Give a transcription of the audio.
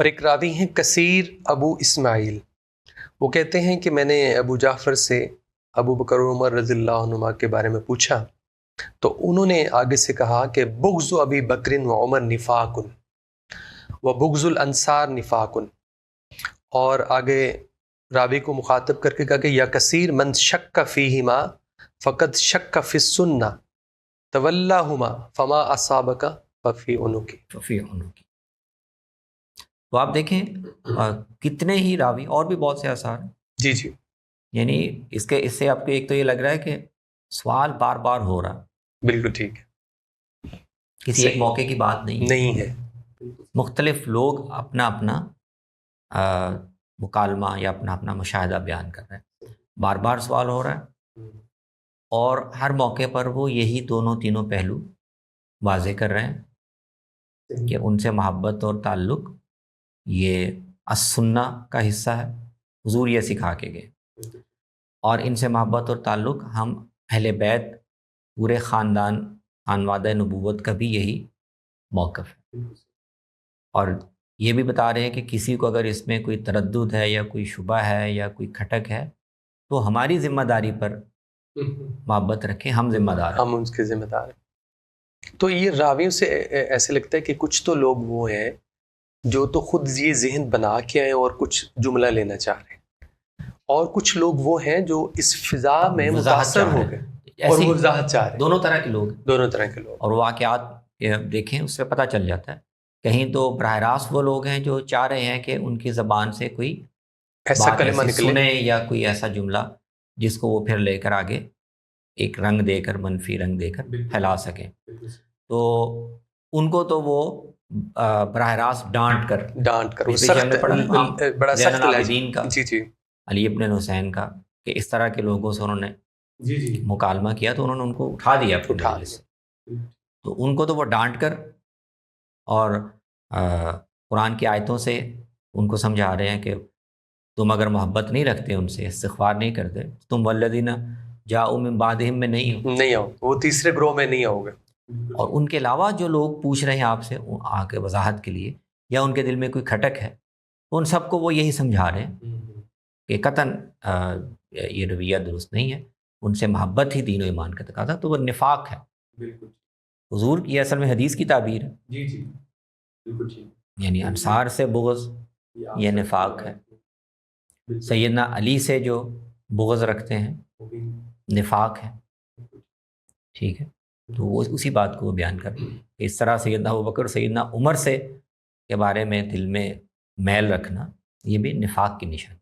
اور ایک راوی ہیں کثیر ابو اسماعیل، وہ کہتے ہیں کہ میں نے ابو جعفر سے ابو بکر و عمر رضی اللہ عنہما کے بارے میں پوچھا تو انہوں نے آگے سے کہا کہ بغض ابی بکر و عمر نفاق و بغض الانصار نفاق، اور آگے راوی کو مخاطب کر کے کہا کہ یا کثیر من شک فیہما فقد شک فی السنہ تولاہما فما اصابک ففی عنقی۔ تو آپ دیکھیں کتنے ہی راوی اور بھی بہت سے آثار ہیں۔ جی جی، یعنی اس سے آپ کو ایک تو یہ لگ رہا ہے کہ سوال بار بار ہو رہا، بالکل ٹھیک ہے، کسی ایک موقع کی بات نہیں ہے، مختلف لوگ اپنا اپنا مکالمہ یا اپنا اپنا مشاہدہ بیان کر رہے ہیں، بار بار سوال ہو رہا ہے، اور ہر موقع پر وہ یہی دونوں تینوں پہلو واضح کر رہے ہیں کہ ان سے محبت اور تعلق یہ السنہ کا حصہ ہے، حضور یہ سکھا کے گئے، اور ان سے محبت اور تعلق ہم اہل بیت پورے خانوادہ نبوت کا بھی یہی موقف ہے، اور یہ بھی بتا رہے ہیں کہ کسی کو اگر اس میں کوئی تردد ہے یا کوئی شبہ ہے یا کوئی کھٹک ہے تو ہماری ذمہ داری پر محبت رکھیں، ہم ذمہ دار ہیں، ہم ان کے ذمہ دار ہیں۔ تو یہ راویوں سے ایسے لگتا ہے کہ کچھ تو لوگ وہ ہیں جو تو خود یہ ذہن بنا کے آئے اور کچھ جملہ لینا چاہ رہے ہیں، اور کچھ لوگ وہ ہیں جو اس فضا میں متاثر ہو گئے اور وہ وضاحت چاہ رہے ہیں۔ دونوں طرح کے لوگ ہیں، دونوں طرح کے لوگ، اور واقعات دیکھیں اس سے پتہ چل جاتا ہے، کہیں تو براہ راست وہ لوگ ہیں جو چاہ رہے ہیں کہ ان کی زبان سے کوئی ایسا کلمہ نکلے، سنے یا کوئی ایسا جملہ جس کو وہ پھر لے کر آگے ایک رنگ دے کر، منفی رنگ دے کر پھیلا سکیں، تو ان کو تو وہ براہ راست ڈانٹ کر بڑا سخت العابدین کا، جی جی، علی ابن حسین کا، کہ اس طرح کے لوگوں سے انہوں نے مکالمہ کیا تو انہوں نے ان کو اٹھا دیا اپنے مجلس سے، تو ان کو تو وہ ڈانٹ کر اور قرآن کی آیتوں سے ان کو سمجھا رہے ہیں کہ تم اگر محبت نہیں رکھتے ان سے، استغفار نہیں کرتے، تم والذین جاؤ من بعدہم میں نہیں آؤ، وہ تیسرے گروہ میں نہیں آؤ گے۔ اور ان کے علاوہ جو لوگ پوچھ رہے ہیں آپ سے آ کے وضاحت کے لیے، یا ان کے دل میں کوئی کھٹک ہے، ان سب کو وہ یہی سمجھا رہے ہیں کہ قطعاً یہ رویہ درست نہیں ہے، ان سے محبت ہی دین و ایمان کا تقاضا، تو وہ نفاق ہے۔ حضور کی اصل میں حدیث کی تعبیر ہے، جی جی، بالکل ٹھیک، یعنی انصار سے بغض یہ نفاق ہے، سیدنا علی سے جو بغض رکھتے ہیں نفاق ہے، ٹھیک ہے، تو وہ اسی بات کو وہ بیان کر رہے ہیں کہ اس طرح سیدنا ابوبکر سیدنا عمر سے کے بارے میں دل میں میل رکھنا یہ بھی نفاق کی نشانی۔